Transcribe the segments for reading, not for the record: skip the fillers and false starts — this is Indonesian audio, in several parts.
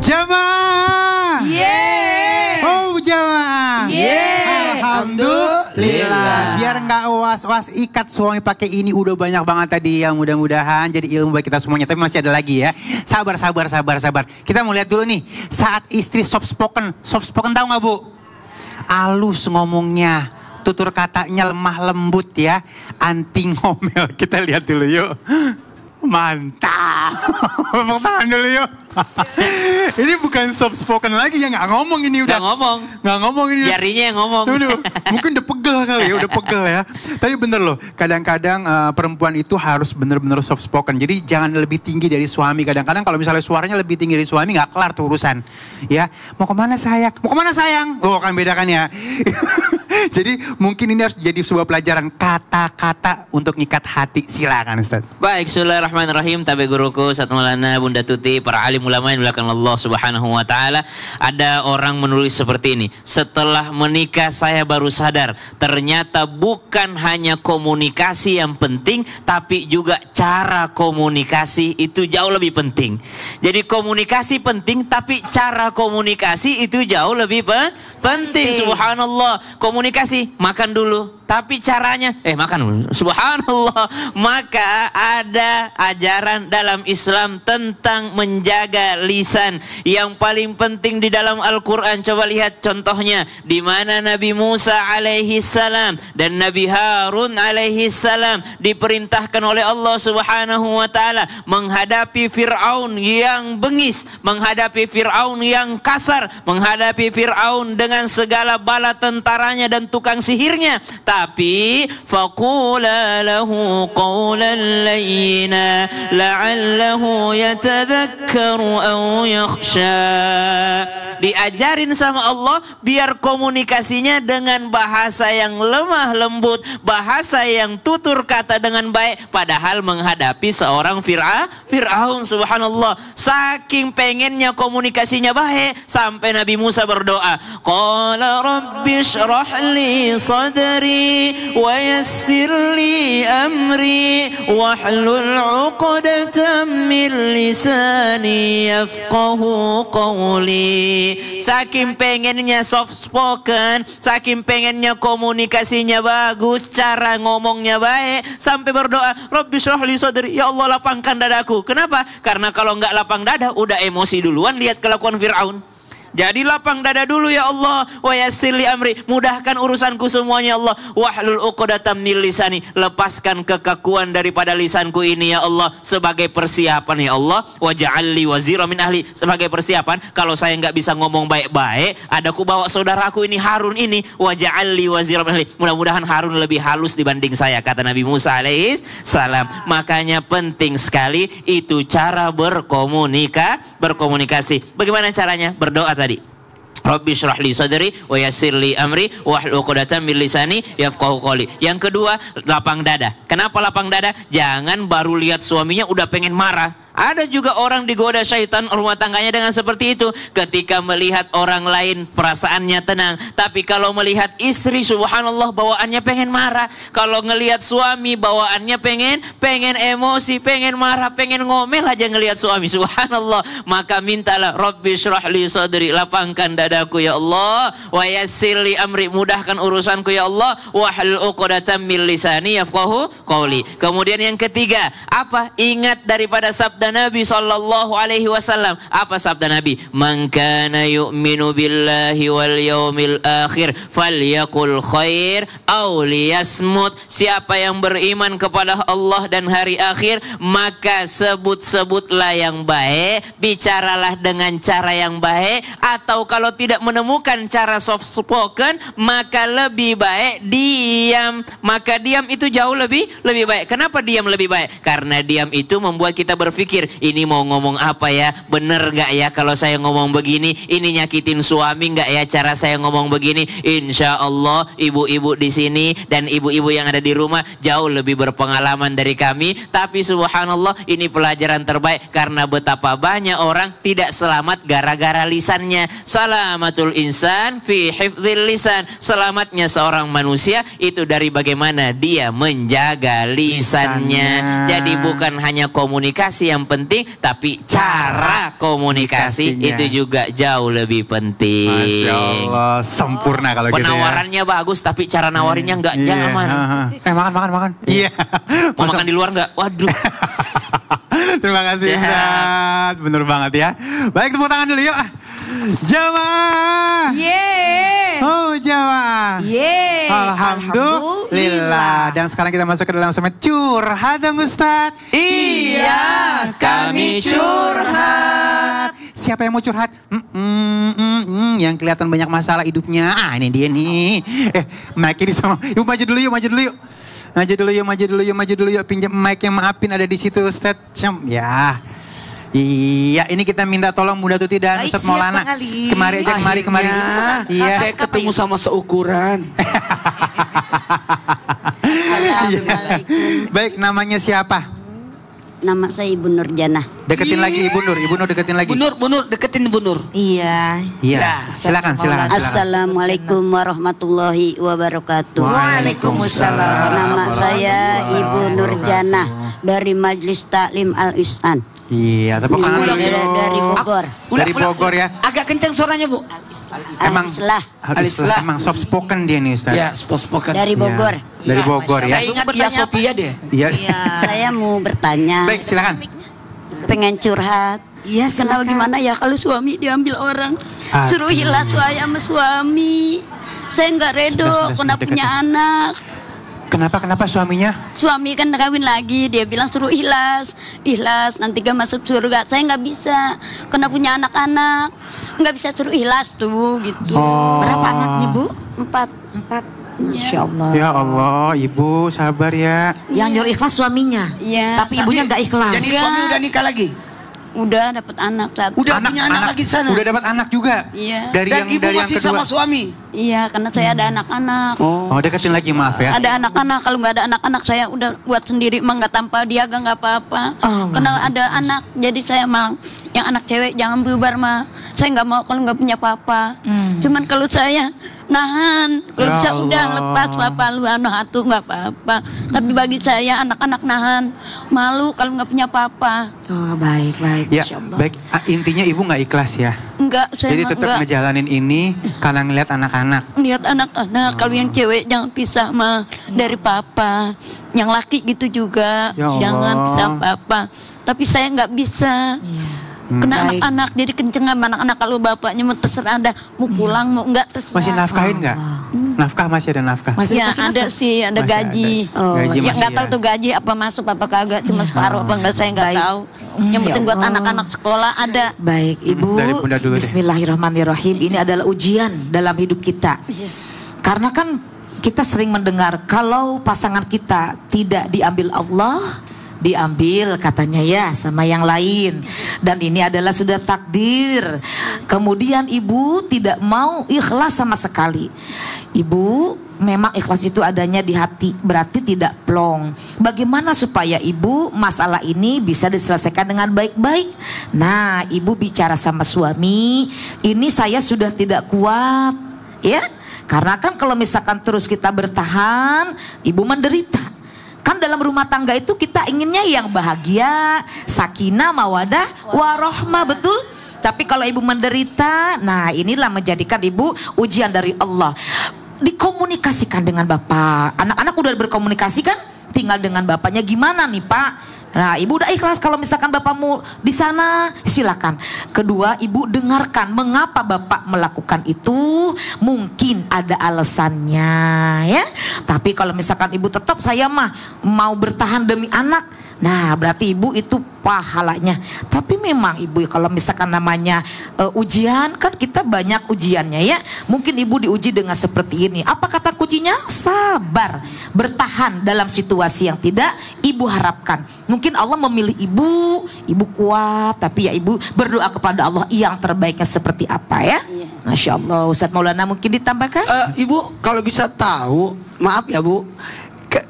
Jamaah. Yeay. Oh jamaah. Yeay. Alhamdulillah. Biar nggak was-was ikat suami pakai ini udah banyak banget tadi ya, mudah-mudahan jadi ilmu bagi kita semuanya. Tapi masih ada lagi ya. Sabar. Kita mau lihat dulu nih saat istri soft spoken tahu nggak Bu? Halus ngomongnya, tutur katanya lemah lembut ya, anti ngomel. Kita lihat dulu yuk. Mantap. Tepuk tangan dulu yuk. Ini bukan soft spoken lagi ya, nggak ngomong ini udah. Nggak ngomong ini. Jarinya yang ngomong. Mungkin udah pegel kali ya, udah pegel ya. Tapi bener loh, kadang-kadang perempuan itu harus bener-bener soft spoken. Jadi jangan lebih tinggi dari suami. Kadang-kadang kalau misalnya suaranya lebih tinggi dari suami nggak kelar tuh urusan. Ya, mau kemana sayang? Mau kemana sayang? Oh kan bedakan ya. Jadi mungkin ini harus jadi sebuah pelajaran kata-kata untuk ngikat hati. Silakan Ustaz. Baik, bismillahirrahmanirrahim. Tabe guruku, Ustaz Maulana, Bunda Tuti, para alim ulama yang dimuliakan Allah Subhanahu wa taala. Ada orang menulis seperti ini. Setelah menikah saya baru sadar, ternyata bukan hanya komunikasi yang penting, tapi juga cara komunikasi itu jauh lebih penting. Jadi komunikasi penting, tapi cara komunikasi itu jauh lebih penting. Subhanallah. Komunikasi, makan dulu. Tapi caranya, makan dulu. Subhanallah. Maka ada ajaran dalam Islam tentang menjaga lisan. Yang paling penting di dalam Al-Quran, coba lihat contohnya. Di mana Nabi Musa alaihi salam dan Nabi Harun alaihi salam diperintahkan oleh Allah Subhanahu wa taala menghadapi Fir'aun yang bengis, menghadapi Fir'aun yang kasar, menghadapi Fir'aun dengan segala bala tentaranya dan tukang sihirnya. Tapi faqula lahu qawlan layyina la'allahu yatadhakkaru aw yakhsha. Diajarin sama Allah biar komunikasinya dengan bahasa yang lemah lembut, bahasa yang tutur kata dengan baik, padahal menghadapi seorang Fir'aun. Subhanallah. Saking pengennya komunikasinya baik sampai Nabi Musa berdoa, qala rabbi shrah li sadri wa yassir li amri wahlul 'uqdatam min lisani yafqahu qawli. Saking pengennya soft spoken, saking pengennya komunikasinya bagus, cara ngomongnya baik, sampai berdoa, Rabbi shrah li sadri, ya Allah lapangkan dadaku. Kenapa? Karena kalau nggak lapang dada udah emosi duluan, lihat kelakuan Fir'aun. Jadi lapang dada dulu ya Allah. Wa yassir li amri, mudahkan urusanku semuanya ya Allah. Wahlul 'uqdatam min lisani, lepaskan kekakuan daripada lisanku ini ya Allah, sebagai persiapan ya Allah. Waj'al li wazira min ahli, sebagai persiapan kalau saya nggak bisa ngomong baik-baik, ada ku bawa saudaraku ini Harun ini. Waj'al li wazira min ahli, mudah-mudahan Harun lebih halus dibanding saya, kata Nabi Musa alaihi salam. Makanya penting sekali itu cara berkomunikasi. Bagaimana caranya? Berdoa tadi. Rabbi shrah li sadri wa yassir li amri wahlul 'uqdatam min lisani yafqahu qawli. Yang kedua, lapang dada. Kenapa lapang dada? Jangan baru lihat suaminya udah pengen marah. Ada juga orang digoda syaitan rumah tangganya dengan seperti itu. Ketika melihat orang lain perasaannya tenang, tapi kalau melihat istri, subhanallah, bawaannya pengen marah. Kalau ngelihat suami bawaannya pengen emosi, pengen marah, pengen ngomel aja ngelihat suami, subhanallah. Maka mintalah Rabbi shrah li sadri, lapangkan dadaku ya Allah, wa yassir li amri, mudahkan urusanku ya Allah, wahlul 'uqdatam min lisani yafqahu qawli. Kemudian yang ketiga, apa? Ingat daripada sabda Nabi sallallahu alaihi wasallam. Apa sabda Nabi? Man kana yu'minu billahi wal yaumil akhir falyaqul khair aw liyasmut. Siapa yang beriman kepada Allah dan hari akhir, maka sebut-sebutlah yang baik, bicaralah dengan cara yang baik, atau kalau tidak menemukan cara soft spoken, maka lebih baik diam. Maka diam itu jauh lebih baik. Kenapa diam lebih baik? Karena diam itu membuat kita berpikir, ini mau ngomong apa ya? Bener gak ya kalau saya ngomong begini? Ini nyakitin suami gak ya cara saya ngomong begini? Insya Allah ibu-ibu di sini dan ibu-ibu yang ada di rumah jauh lebih berpengalaman dari kami. Tapi subhanallah, ini pelajaran terbaik karena betapa banyak orang tidak selamat gara-gara lisannya. Salamatul insan fi hifdzil lisan. Selamatnya seorang manusia itu dari bagaimana dia menjaga lisannya. Jadi bukan hanya komunikasi yang yang penting, tapi cara komunikasi Komunikasinya. itu juga jauh lebih penting. Masya Allah, sempurna kalau gitu ya. Penawarannya bagus, tapi cara nawarinnya nggak Iya, nyaman. makan. Iya. Mau makan di luar nggak? Waduh. Terima kasih Siap. Ustaz. Bener banget ya. Baik, tepuk tangan dulu yuk. Jamaah. Yeay. Oh, jamaah. Yeay. Alhamdulillah. Dan sekarang kita masuk ke dalam segmen curhat dong Ustaz. Iya, kami curhat. Siapa yang mau curhat? Yang kelihatan banyak masalah hidupnya. Ah, ini dia nih. Mic ini sama. Yuk maju dulu yuk. Maju dulu yuk. Pinjam mic yang maafin ada di situ Ustaz. Ya. Iya, ini kita minta tolong Bunda Tuti dan Baik, Ustaz Maulana. siap, Bang Ali. Kemari aja, kemari. Iya. Saya ketemu sama seukuran. Assalamualaikum. Baik, namanya siapa? Nama saya Ibu Nurjana. Deketin lagi Ibu Nur deketin lagi. Bu Nur, deketin Bu Nur. Iya. Iya, silakan. Assalamualaikum warahmatullahi wabarakatuh. Waalaikumsalam. Nama saya Ibu Nurjana dari Majelis Taklim Al-Ihsan. Iya, tepuk tangan dulu. Dari Bogor. Dari Bogor ya. Agak kencang suaranya Bu. Emang Al-Islah. emang soft spoken dia nih Ustaz. Ya, spoken. Dari Bogor. Iya, dari Bogor ya. Saya ingat dia Sophia deh. Iya. Saya mau bertanya. Baik, silakan. Pengen curhat. Iya, Kenapa silakan. gimana ya kalau suami diambil orang? Aduh. Suruh hilang saya sama suami. Saya nggak redo Sudah, karena deketin. punya anak. Kenapa suaminya? Suami kan kawin lagi, dia bilang suruh ikhlas nanti gak masuk surga. Saya nggak bisa, karena punya anak-anak, nggak bisa suruh ikhlas tuh gitu. Oh. Berapa anaknya, Bu? 4. Insya Allah. Ya Allah, Ibu sabar ya. Yang nyuruh ikhlas suaminya. Iya. Tapi ibunya nggak ikhlas. Jadi suami udah nikah lagi? Udah dapat anak satu. Udah punya anak lagi di sana? Udah dapat anak juga. Iya. Dari Dan yang ibu dari yang masih kedua. sama suami? Iya, karena saya ada anak-anak. Oh, deketin lagi maaf ya. Ada anak-anak, kalau nggak ada anak-anak saya udah buat sendiri, mah nggak tanpa dia nggak apa-apa. Oh, Karena nggak ada anak, jadi saya mau yang anak cewek jangan bubar mah. Saya nggak mau kalau nggak punya papa. Cuman kalau saya nahan, kalau Ya bisa udah Allah. lepas papa lu anu hatu nggak apa-apa. Tapi bagi saya anak-anak nahan, malu kalau nggak punya papa. Oh, baik. Ya, Insya Allah. baik. Intinya Ibu nggak ikhlas ya. Enggak, saya Jadi mah tetap enggak. ngejalanin ini karena ngeliat anak-anak. Lihat anak-anak, kalau yang cewek jangan pisah mah dari papa. Yang laki gitu juga, Ya Allah. jangan pisah papa. Tapi saya nggak bisa. Iya. Kena Baik. anak-anak, jadi kenceng sama anak-anak. Kalau bapaknya mau terserah ada, mau pulang mau enggak terserah. Masih nafkahin nggak? Nafkah masih ada nafkah. Masih Ya dikasih ada nafkah? sih, ada Masih gaji. ada. Gaji Ya masih nggak tahu ya. tuh gaji apa masuk apa kagak, cuma separuh apa enggak saya nggak tahu. Yang penting buat anak-anak sekolah ada. Baik, Ibu. Dari Bunda dulu deh. Bismillahirrahmanirrahim. Ini adalah ujian dalam hidup kita. Karena kan kita sering mendengar kalau pasangan kita tidak diambil Allah, diambil katanya ya sama yang lain. Dan ini adalah sudah takdir. Kemudian ibu tidak mau ikhlas sama sekali. Ibu memang ikhlas itu adanya di hati, berarti tidak plong. Bagaimana supaya ibu masalah ini bisa diselesaikan dengan baik-baik? Nah, ibu bicara sama suami, ini saya sudah tidak kuat, ya. Karena kan kalau misalkan terus kita bertahan, ibu menderita. Kan dalam rumah tangga itu kita inginnya yang bahagia, sakinah, mawadah, warohmah, betul? Tapi kalau ibu menderita, nah inilah menjadikan ibu ujian dari Allah. Dikomunikasikan dengan bapak. Anak-anak udah berkomunikasi kan? Tinggal dengan bapaknya gimana nih Pak? Nah, ibu udah ikhlas kalau misalkan bapakmu di sana, silakan. Kedua, ibu dengarkan mengapa bapak melakukan itu. Mungkin ada alasannya, ya. Tapi kalau misalkan ibu tetap saya mah mau bertahan demi anak, nah berarti ibu itu pahalanya. Tapi memang ibu kalau misalkan namanya ujian, kan kita banyak ujiannya ya. Mungkin ibu diuji dengan seperti ini. Apa kata kuncinya? Sabar, bertahan dalam situasi yang tidak ibu harapkan. Mungkin Allah memilih ibu kuat, tapi ya ibu berdoa kepada Allah yang terbaiknya seperti apa ya. Masya Allah. Ustadz Maulana mungkin ditambahkan? Ibu kalau bisa tahu, maaf ya Bu,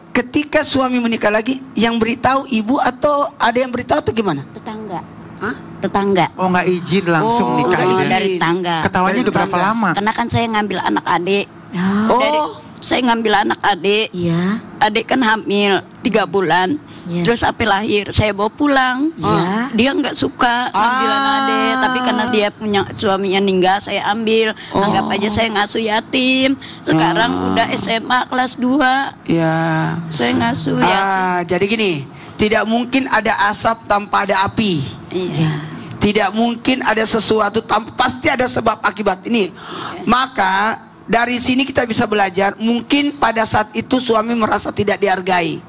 ketika suami menikah lagi, yang beritahu ibu atau ada yang beritahu atau gimana? Tetangga. Hah? Tetangga. Oh, nggak izin langsung Oh, nikah nggak ini. izin. Dari tetangga. Ketawanya Dari udah berapa tetangga. lama? Karena kan saya ngambil anak adik. Oh, saya ngambil anak adik. Iya. Adik kan hamil 3 bulan. Iya. Terus sampai lahir saya bawa pulang. Iya. Dia nggak suka ngambil anak adik, tapi karena dia punya suaminya meninggal, saya ambil. Anggap aja saya ngasuh yatim. Sekarang udah SMA kelas 2. Ya. Saya ngasuh yatim. Jadi gini, tidak mungkin ada asap tanpa ada api. Iya. Tidak mungkin ada sesuatu tanpa, pasti ada sebab akibat ini. Maka dari sini kita bisa belajar, mungkin pada saat itu suami merasa tidak dihargai.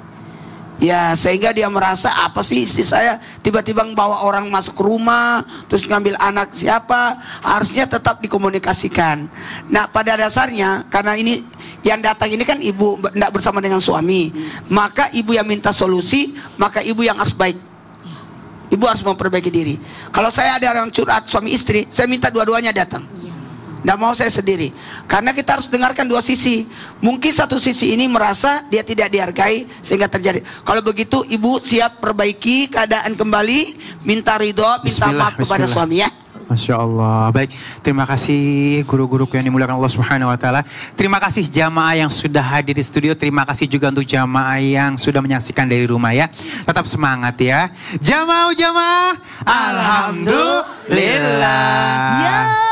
Ya, sehingga dia merasa apa sih istri saya tiba-tiba bawa orang masuk ke rumah, terus ngambil anak siapa, harusnya tetap dikomunikasikan. Nah, pada dasarnya karena ini yang datang ini kan ibu tidak bersama dengan suami, maka ibu yang minta solusi, maka ibu yang harus baik. Ibu harus memperbaiki diri. Kalau saya ada orang curhat suami istri, saya minta dua-duanya datang. Nggak mau saya sendiri. Karena kita harus dengarkan dua sisi. Mungkin satu sisi ini merasa dia tidak dihargai sehingga terjadi. Kalau begitu ibu siap perbaiki keadaan kembali, minta ridho, minta maaf kepada suami ya. Masya Allah. Baik, terima kasih guru-guruku yang dimuliakan Allah Subhanahu wa taala. Terima kasih jamaah yang sudah hadir di studio. Terima kasih juga untuk jamaah yang sudah menyaksikan dari rumah ya. Tetap semangat ya. Jamaah, alhamdulillah. Ya.